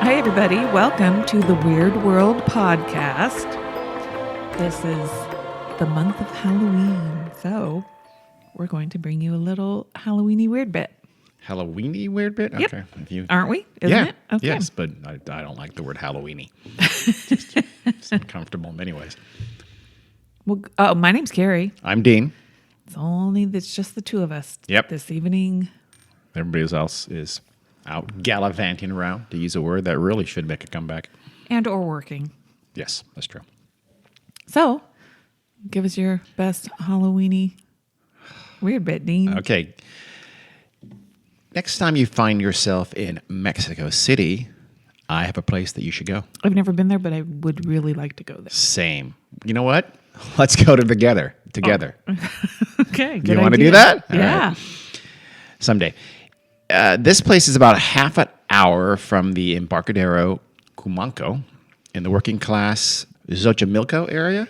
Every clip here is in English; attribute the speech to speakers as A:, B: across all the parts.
A: Hi, everybody. Welcome to the Weird World podcast. This is the month of Halloween, so we're going to bring you a little Halloweeny weird bit.
B: Halloweeny weird bit?
A: Yep.
B: Okay.
A: Aren't we? Isn't it? Okay.
B: Yes, but I don't like the word Halloweeny. It's uncomfortable in many ways.
A: Well, my name's Carrie.
B: I'm Dean.
A: It's just the two of us this evening.
B: Everybody else is out gallivanting around, to use a word that really should make a comeback.
A: And or working.
B: Yes, that's true.
A: So, give us your best Halloweeny weird bit, Dean.
B: Okay. Next time you find yourself in Mexico City, I have a place that you should go.
A: I've never been there, but I would really like to go there.
B: Same. You know what? Let's go together.
A: Oh. Okay, good
B: You want to
A: idea.
B: do that?
A: Yeah.
B: All right. Someday. This place is about a half an hour from the Embarcadero Cumanco in the working class Xochimilco area.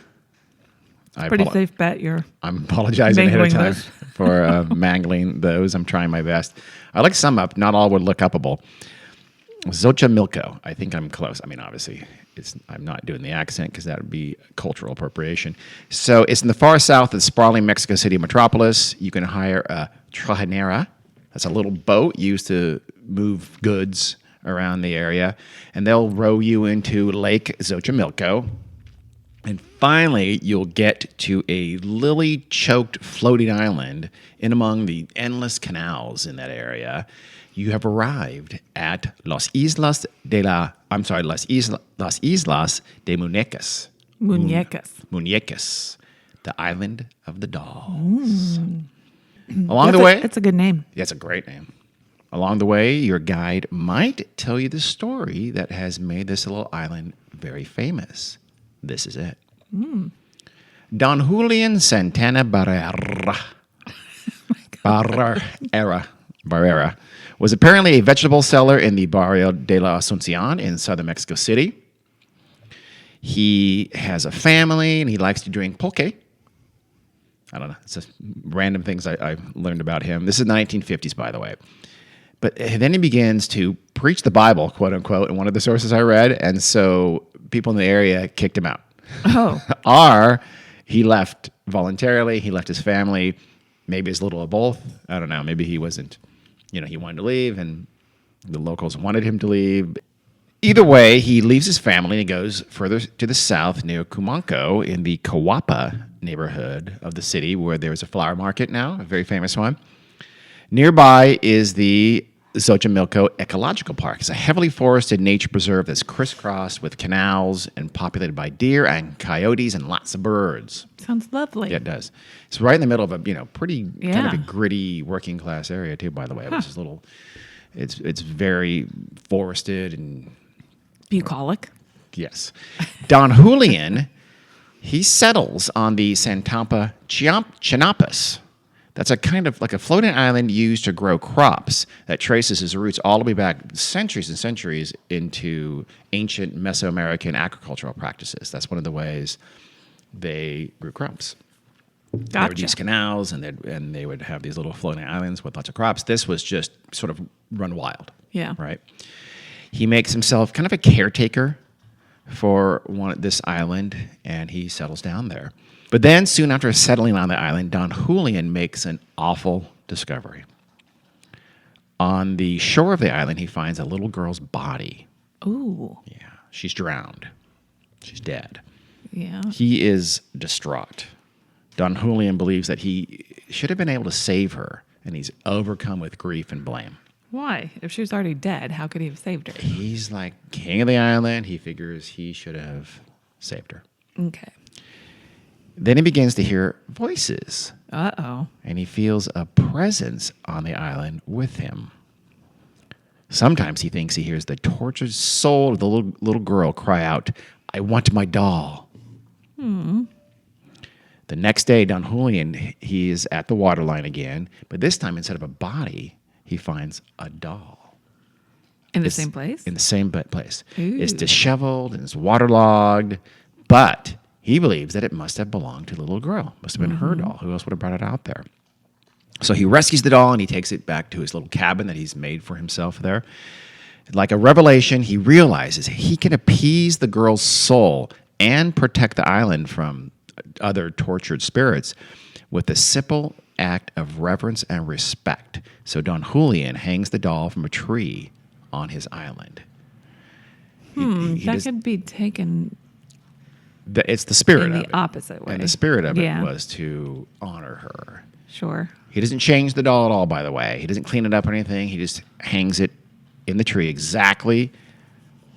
A: Pretty safe bet
B: I'm apologizing ahead of time
A: those.
B: for mangling those. I'm trying my best. I looked some up. Not all would look upable. Xochimilco. I think I'm close. I mean, obviously, I'm not doing the accent because that would be cultural appropriation. So it's in the far south of the sprawling Mexico City metropolis. You can hire a trajinera. That's a little boat used to move goods around the area. And they'll row you into Lake Xochimilco. And finally, you'll get to a lily-choked floating island in among the endless canals in that area. You have arrived at Las Islas de Muñecas. Muñecas, the island of the dolls. Along the way,
A: it's a good name.
B: yeah, it's a great name. Along the way, your guide might tell you the story that has made this little island very famous. This is it. Don Julian Santana Barrera was apparently a vegetable seller in the Barrio de la Asunción in southern Mexico City. He has a family and he likes to drink pulque. I don't know. It's just random things I learned about him. This is the 1950s, by the way. But then he begins to preach the Bible, quote unquote, in one of the sources I read. And so people in the area kicked him out.
A: Oh.
B: Or he left voluntarily. He left his family. Maybe it's a little of both. I don't know. Maybe he wasn't, he wanted to leave and the locals wanted him to leave. Either way, he leaves his family and he goes further to the south near Cumanco in the Coapa neighborhood of the city where there's a flower market now, a very famous one. Nearby is the Xochimilco Ecological Park. It's a heavily forested nature preserve that's crisscrossed with canals and populated by deer and coyotes and lots of birds.
A: Sounds lovely.
B: Yeah, it does. It's right in the middle of a pretty kind of a gritty working class area too. By the way, which is it's very forested and
A: bucolic.
B: Yes. Don Julian, he settles on the Santampa Chinampas. That's a kind of like a floating island used to grow crops that traces its roots all the way back centuries and centuries into ancient Mesoamerican agricultural practices. That's one of the ways they grew crops.
A: Gotcha.
B: There were these canals, and they would have these little floating islands with lots of crops. This was just sort of run wild.
A: Yeah.
B: Right? He makes himself kind of a caretaker for this island, and he settles down there. But then, soon after settling on the island, Don Julian makes an awful discovery. On the shore of the island, he finds a little girl's body.
A: Ooh.
B: Yeah, she's drowned. She's dead.
A: Yeah.
B: He is distraught. Don Julian believes that he should have been able to save her, and he's overcome with grief and blame.
A: Why? If she was already dead, how could he have saved her?
B: He's like king of the island. He figures he should have saved her.
A: Okay.
B: Then he begins to hear voices.
A: Uh-oh.
B: And he feels a presence on the island with him. Sometimes he thinks he hears the tortured soul of the little girl cry out, "I want my doll." The next day, Don Julian, he is at the waterline again, but this time instead of a body, he finds a doll.
A: In the same place?
B: In the same place.
A: Ooh.
B: It's disheveled and it's waterlogged, but he believes that it must have belonged to the little girl. Must have been her doll. Who else would have brought it out there? So he rescues the doll and he takes it back to his little cabin that he's made for himself there. Like a revelation, he realizes he can appease the girl's soul and protect the island from other tortured spirits with a simple act of reverence and respect. So Don Julian hangs the doll from a tree on his island.
A: That could be taken
B: It's the spirit
A: in
B: of
A: the
B: it.
A: opposite way.
B: And the spirit of it was to honor her.
A: Sure.
B: He doesn't change the doll at all, by the way. He doesn't clean it up or anything. He just hangs it in the tree exactly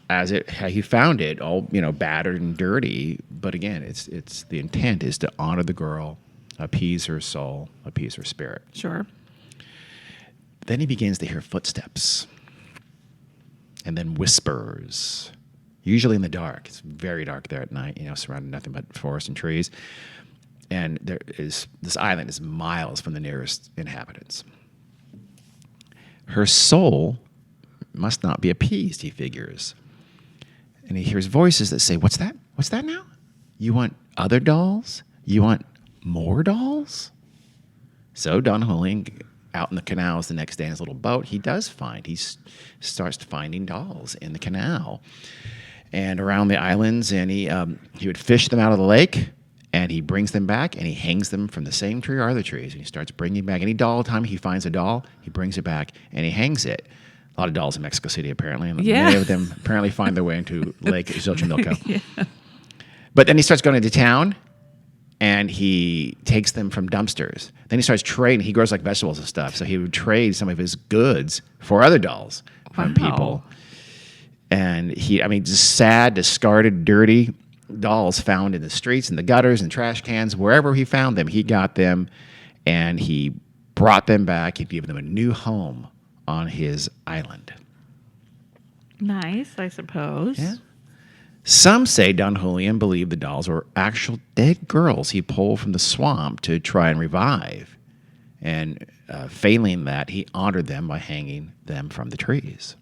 B: as how he found it, all battered and dirty. But again, it's the intent is to honor the girl, appease her soul, appease her spirit.
A: Sure.
B: Then he begins to hear footsteps, and then whispers. Usually in the dark. It's very dark there at night. Surrounded nothing but forest and trees. And this island is miles from the nearest inhabitants. Her soul must not be appeased, he figures. And he hears voices that say, "What's that? What's that now? You want other dolls? You want more dolls?" So Don Julian, out in the canals the next day in his little boat, he starts finding dolls in the canal and around the islands, and he would fish them out of the lake, and he brings them back, and he hangs them from the same tree or other trees, and he starts bringing back any doll. Time he finds a doll, he brings it back, and he hangs it. A lot of dolls in Mexico City, apparently, and many of them apparently find their way into Lake Xochimilco. Yeah. But then he starts going into town, and he takes them from dumpsters. Then he starts trading. He grows like vegetables and stuff, so he would trade some of his goods for other dolls from people. And just sad, discarded, dirty dolls found in the streets and the gutters and trash cans. Wherever he found them, he got them, and he brought them back. He'd give them a new home on his island.
A: Nice, I suppose.
B: Yeah. Some say Don Julian believed the dolls were actual dead girls he pulled from the swamp to try and revive. And failing that, he honored them by hanging them from the trees.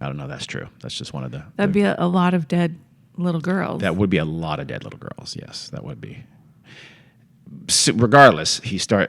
B: I don't know if that's true. That's just one of the...
A: That'd be a lot of dead little girls.
B: That would be a lot of dead little girls, yes. That would be. So regardless,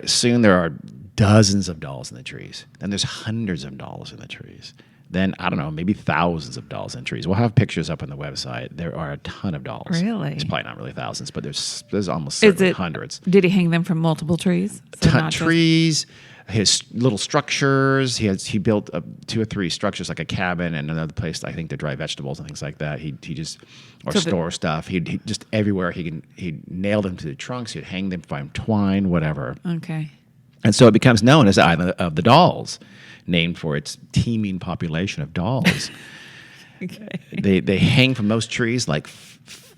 B: soon there are dozens of dolls in the trees. Then there's hundreds of dolls in the trees. Then, I don't know, maybe thousands of dolls in trees. We'll have pictures up on the website. There are a ton of dolls.
A: Really?
B: It's probably not really thousands, but there's almost certainly hundreds.
A: Did he hang them from multiple trees? So
B: trees, his little structures. He built 2 or 3 structures, like a cabin and another place, I think, to dry vegetables and things like that. He just, or store stuff. He just everywhere he nailed them to the trunks. He'd hang them from twine, whatever.
A: Okay.
B: And so it becomes known as the Island of the Dolls, named for its teeming population of dolls. Okay. They hang from those trees like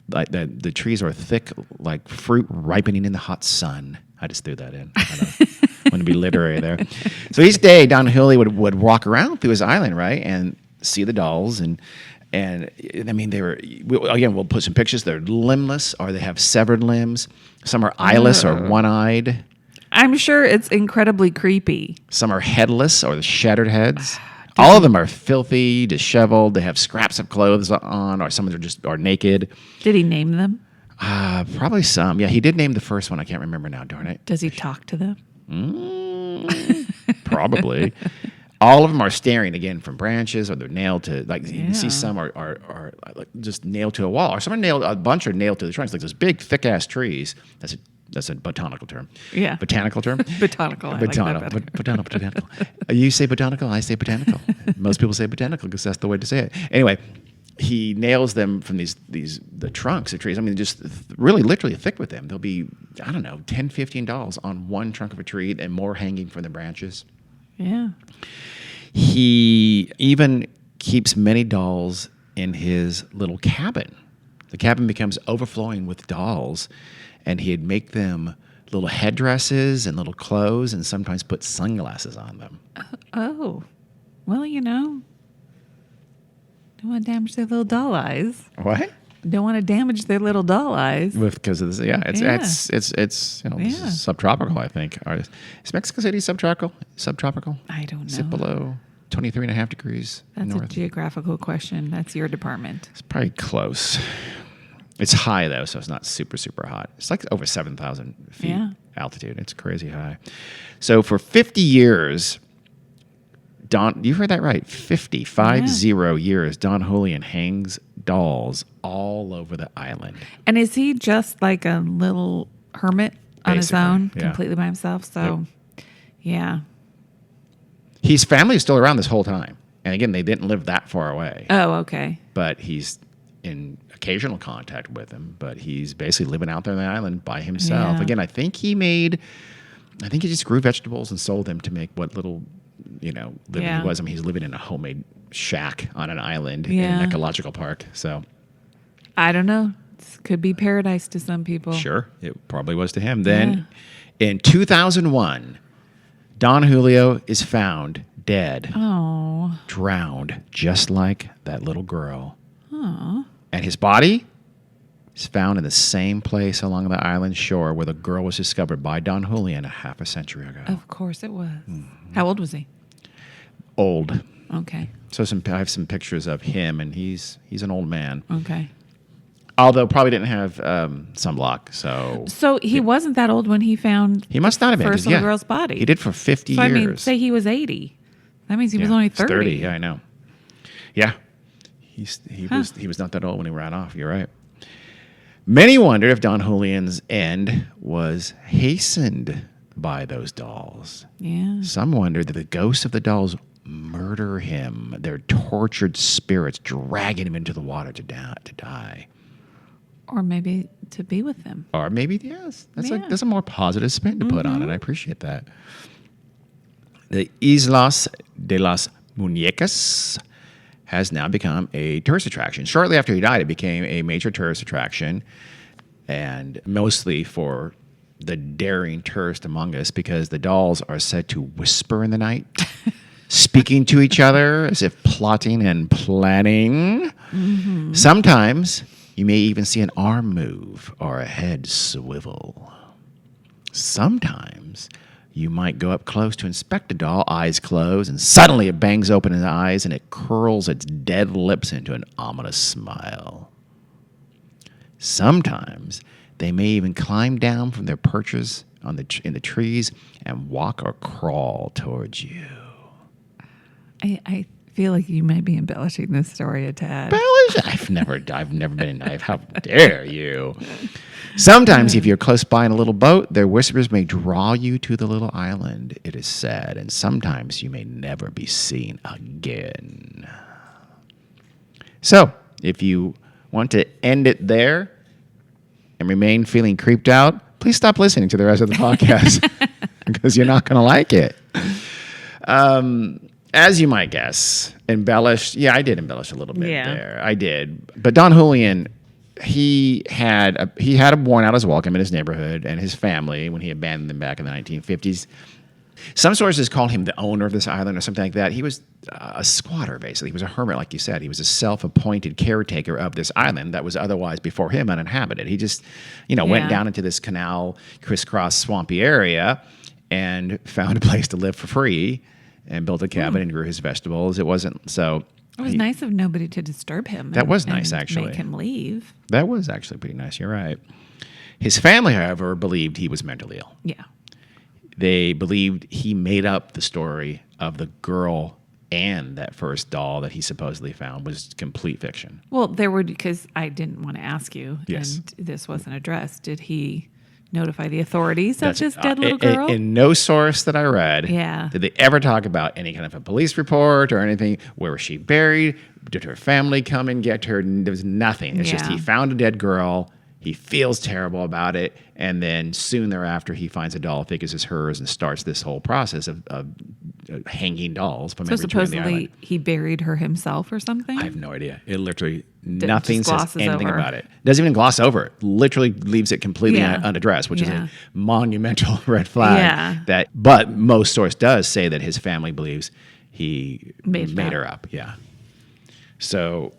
B: the trees are thick like fruit ripening in the hot sun. I just threw that in. I want to be literary there. So each day, Don Julian would walk around through his island, right, and see the dolls, and I mean, we'll put some pictures. They're limbless, or they have severed limbs. Some are eyeless or one-eyed.
A: I'm sure it's incredibly creepy.
B: Some are headless or shattered heads. All of them are filthy, disheveled. They have scraps of clothes on, or some of them are naked.
A: Did he name them?
B: Probably some. Yeah, he did name the first one. I can't remember now, darn it.
A: Does he talk to them?
B: Probably. All of them are staring, again, from branches, or they're nailed to, like, you can see some are like just nailed to a wall. Or some are nailed, a bunch are nailed to the trunks, like those big, thick-ass trees. That's a botanical term.
A: Yeah.
B: Botanical term?
A: Botanical.
B: Botanical. You say botanical, I say botanical. Most people say botanical because that's the way to say it. Anyway, he nails them from the trunks of trees. I mean, just really literally thick with them. There'll be, I don't know, 10, 15 dolls on one trunk of a tree and more hanging from the branches.
A: Yeah.
B: He even keeps many dolls in his little cabin. The cabin becomes overflowing with dolls, and he'd make them little headdresses and little clothes and sometimes put sunglasses on them.
A: Oh. Well, don't want to damage their little doll eyes.
B: What?
A: Don't want to damage their little doll eyes.
B: Because of this, it's this is subtropical, I think. Is Mexico City subtropical?
A: I don't know.
B: Is it below 23.5 degrees
A: That's
B: north?
A: a geographical question. That's your department.
B: It's probably close. It's high, though, so it's not super, super hot. It's like over 7,000 feet altitude. It's crazy high. So for 50 years, Don, you heard that right. 50 years. Don Julian hangs dolls all over the island.
A: And is he just like a little hermit on his
B: Basically,
A: own,
B: yeah.
A: completely by himself? So, yeah.
B: His family is still around this whole time. And again, they didn't live that far away.
A: Oh, okay.
B: But he's in occasional contact with them. But he's basically living out there on the island by himself.
A: Yeah.
B: Again, I think he just grew vegetables and sold them to make what little, living he was. I mean, he's living in a homemade shack on an island in an ecological park. So
A: I don't know. This could be paradise to some people.
B: sure, it probably was to him. Then in 2001, Don Julio is found dead, drowned, just like that little girl.
A: Oh.
B: And his body is found in the same place along the island shore where the girl was discovered by Don Julian a half a century ago.
A: Of course it was. Mm-hmm. How old was he?
B: Old.
A: Okay.
B: So I have some pictures of him, and he's an old man.
A: Okay.
B: Although probably didn't have sunblock, so
A: he wasn't that old when he found
B: he must not have been
A: first little girl's body.
B: He did for 50 years.
A: I mean, say he was 80. That means he was only 30.
B: 30, yeah, I know. Yeah, he was not that old when he ran off. You're right. Many wondered if Don Julian's end was hastened by those dolls.
A: Yeah.
B: Some wondered that the ghosts of the dolls murder him, their tortured spirits dragging him into the water to die.
A: Or maybe to be with them.
B: Or maybe, yes. That's a more positive spin to put on it. I appreciate that. The Islas de las Muñecas has now become a tourist attraction. Shortly after he died, it became a major tourist attraction, and mostly for the daring tourist among us, because the dolls are said to whisper in the night, speaking to each other as if plotting and planning. Mm-hmm. Sometimes you may even see an arm move or a head swivel. Sometimes you might go up close to inspect a doll, eyes closed, and suddenly it bangs open its eyes and it curls its dead lips into an ominous smile. Sometimes they may even climb down from their perches in the trees and walk or crawl towards you.
A: I feel like you might be embellishing this story a tad.
B: I've never been. How dare you? Sometimes, if you're close by in a little boat, their whispers may draw you to the little island, it is said, and sometimes you may never be seen again. So, if you want to end it there and remain feeling creeped out, please stop listening to the rest of the podcast because you're not going to like it. As you might guess, embellished. Yeah, I did embellish a little bit there. I did. But Don Julian, he had worn out his welcome in his neighborhood and his family when he abandoned them back in the 1950s. Some sources called him the owner of this island or something like that. He was a squatter, basically. He was a hermit, like you said. He was a self-appointed caretaker of this island that was otherwise before him uninhabited. He just, went down into this canal, crisscross swampy area and found a place to live for free and built a cabin and grew his vegetables. It wasn't so.
A: It was nice of nobody to disturb him.
B: That was nice, actually.
A: Make him leave.
B: That was actually pretty nice. You're right. His family, however, believed he was mentally ill.
A: Yeah.
B: They believed he made up the story of the girl and that first doll that he supposedly found was complete fiction.
A: Well, because I didn't want to ask you, and this wasn't addressed. Did he notify the authorities of this dead little girl?
B: In no source that I read,
A: did
B: they ever talk about any kind of a police report or anything? Where was she buried? Did her family come and get her? There was nothing. It's just he found a dead girl. He feels terrible about it. And then soon thereafter, he finds a doll, figures it's hers, and starts this whole process of hanging dolls from every tree on the island.
A: Supposedly he buried her himself or something?
B: I have no idea. It literally, nothing says anything
A: over.
B: about it. Doesn't even gloss over it. Literally leaves it completely unaddressed, which is a monumental red flag. But most source does say that his family believes he made her up. Yeah. So.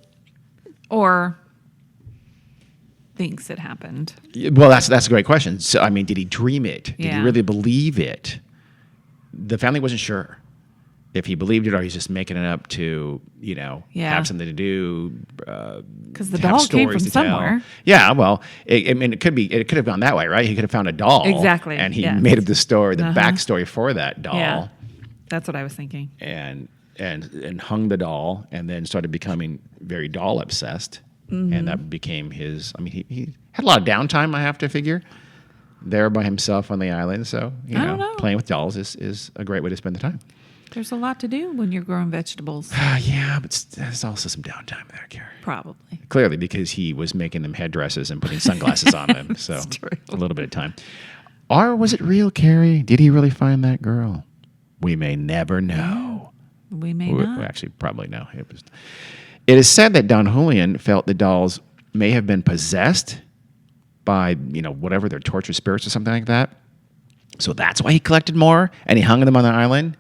A: Or thinks it happened.
B: Well, that's a great question. So, I mean, did he dream it? Did he really believe it? The family wasn't sure if he believed it or he's just making it up to, have something to do.
A: Because the doll came from somewhere.
B: Yeah, well, it could have gone that way, right? He could have found a doll.
A: Exactly.
B: And he made up the story, the backstory for that doll.
A: Yeah, that's what I was thinking.
B: And and hung the doll, and then started becoming very doll obsessed, and that became his. I mean, he had a lot of downtime. I have to figure there by himself on the island. So
A: I don't know.
B: playing with dolls is a great way to spend the time.
A: There's a lot to do when you're growing vegetables.
B: Yeah, but there's also some downtime there, Carrie.
A: Probably.
B: Clearly, because he was making them headdresses and putting sunglasses on them. So
A: That's true.
B: a little bit of time. Or was it real, Carrie? Did he really find that girl? We may never know.
A: We may not.
B: We actually probably know. It is said that Don Julian felt the dolls may have been possessed by, whatever, their tortured spirits or something like that. So that's why he collected more and he hung them on the island.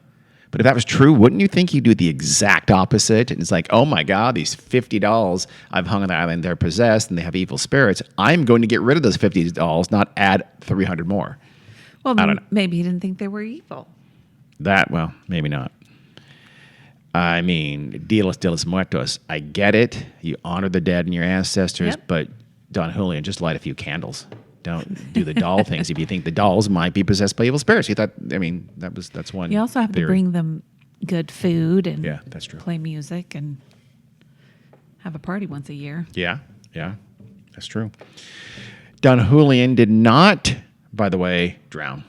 B: But if that was true, wouldn't you think he'd do the exact opposite? And it's like, oh my God, these 50 dolls I've hung on the island, they're possessed and they have evil spirits. I'm going to get rid of those 50 dolls, not add 300 more.
A: Well,
B: I don't know.
A: Maybe he didn't think they were evil.
B: Well, maybe not. I mean, Dia de los Muertos, I get it. You honor the dead and your ancestors, but Don Julian, just light a few candles. Don't do the doll things if you think the dolls might be possessed by evil spirits. He thought, that's one.
A: You also have
B: theory.
A: to bring them good food and
B: that's true.
A: play music and have a party once a year.
B: Yeah, that's true. Don Julian did not, by the way, drown.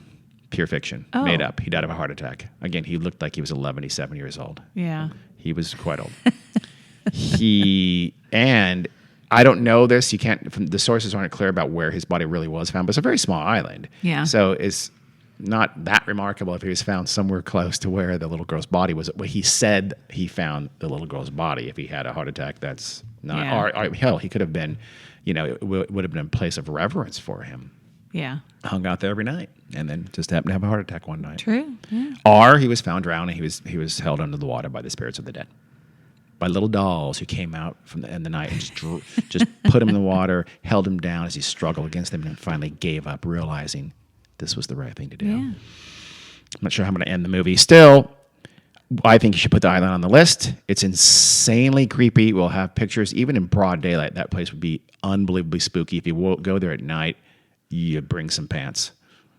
B: Pure fiction.
A: Oh.
B: Made up. He died of a heart attack. Again, he looked like he was 77 years old.
A: Yeah.
B: He was quite old. And I don't know this. You can't. The sources aren't clear about where his body really was found, but it's a very small island.
A: Yeah.
B: So it's not that remarkable if he was found somewhere close to where the little girl's body was. Well, he said he found the little girl's body. If he had a heart attack, that's not.
A: Yeah.
B: Or hell, he could have been. It would have been a place of reverence for him.
A: Yeah.
B: Hung out there every night, and then just happened to have a heart attack one night.
A: True. Yeah.
B: Or he was found drowning. He was held under the water by the spirits of the dead. By little dolls who came out in the night and just put him in the water, held him down as he struggled against them, and finally gave up, realizing this was the right thing to do.
A: Yeah.
B: I'm not sure how I'm going to end the movie. Still, I think you should put the island on the list. It's insanely creepy. We'll have pictures. Even in broad daylight, that place would be unbelievably spooky. If you go there at night, you bring some pants.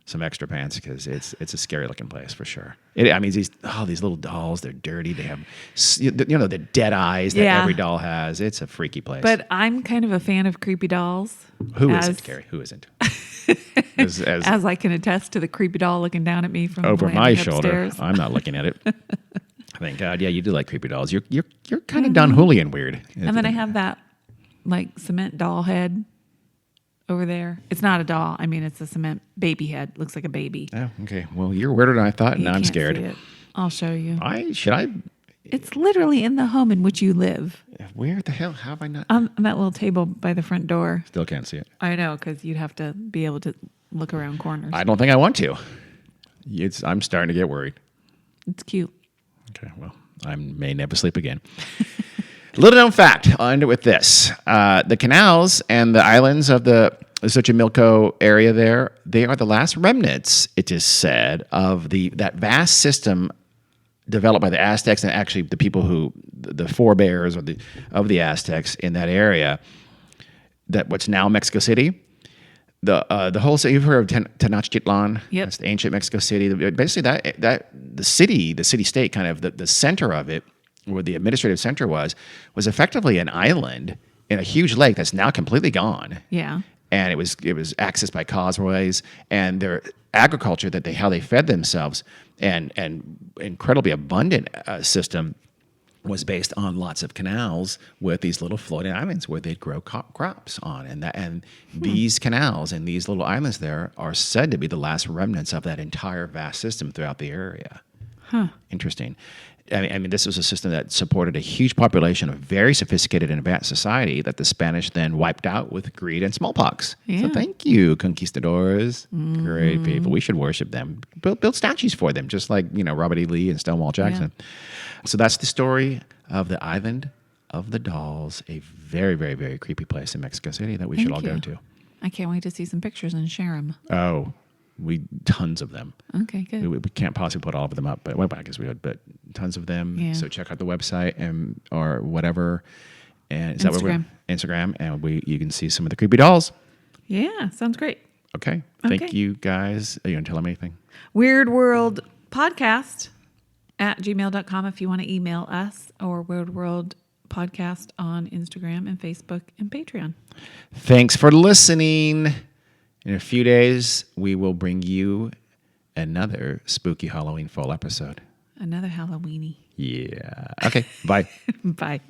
B: Some extra pants, because it's a scary looking place for sure. These little dolls, they're dirty. They have the dead eyes that every doll has. It's a freaky place.
A: But I'm kind of a fan of creepy dolls.
B: Who isn't, Carrie? Who isn't?
A: As I can attest to the creepy doll looking down at me from
B: over my shoulder.
A: Upstairs.
B: I'm not looking at it. Thank God. Yeah, you do like creepy dolls. You're kind of Don Julian weird.
A: And then I have that cement doll head over there. It's not a doll. It's a cement baby head. Looks like a baby.
B: Oh, okay. Well, you're weirder than I thought, and I'm scared.
A: See it. I'll show you.
B: Should I?
A: It's literally in the home in which you live.
B: Where the hell have I not?
A: On that little table by the front door.
B: Still can't see it.
A: I know, because you'd have to be able to look around corners.
B: I don't think I want to. I'm starting to get worried.
A: It's cute.
B: Okay, well, I may never sleep again. Little known fact, I'll end it with this. The canals and the islands of the Xochimilco area there, they are the last remnants, it is said, of that vast system developed by the Aztecs and actually the people the forebears of the Aztecs in that area, that what's now Mexico City. The whole city, you've heard of Tenochtitlan?
A: Yep.
B: That's the ancient Mexico City. Basically, that the city-state, kind of the center of it, where the administrative center was effectively an island in a huge lake that's now completely gone.
A: Yeah.
B: And it was accessed by causeways, and their agriculture how they fed themselves and incredibly abundant system was based on lots of canals with these little floating islands where they'd grow crops on, and these canals and these little islands there are said to be the last remnants of that entire vast system throughout the area.
A: Huh.
B: Interesting. This was a system that supported a huge population of very sophisticated and advanced society that the Spanish then wiped out with greed and smallpox.
A: Yeah.
B: So thank you, conquistadors. Mm-hmm. Great people. We should worship them. Build statues for them, just like Robert E. Lee and Stonewall Jackson. Yeah. So that's the story of the Island of the Dolls, a very, very, very creepy place in Mexico City that we should all go to.
A: I can't wait to see some pictures and share them.
B: Oh, tons of them.
A: Okay, good.
B: We can't possibly put all of them up, but I guess we would. But tons of them.
A: Yeah.
B: So check out the website or whatever. And is
A: Instagram.
B: that where Instagram, and you can see some of the creepy dolls.
A: Yeah, sounds great.
B: Okay. Thank you guys. Are you gonna tell them anything?
A: Weird World Podcast weirdworld@gmail.com if you want to email us, or Weird World Podcast on Instagram and Facebook and Patreon.
B: Thanks for listening. In a few days, we will bring you another spooky Halloween full episode.
A: Another Halloweeny.
B: Yeah. Okay. Bye.
A: Bye.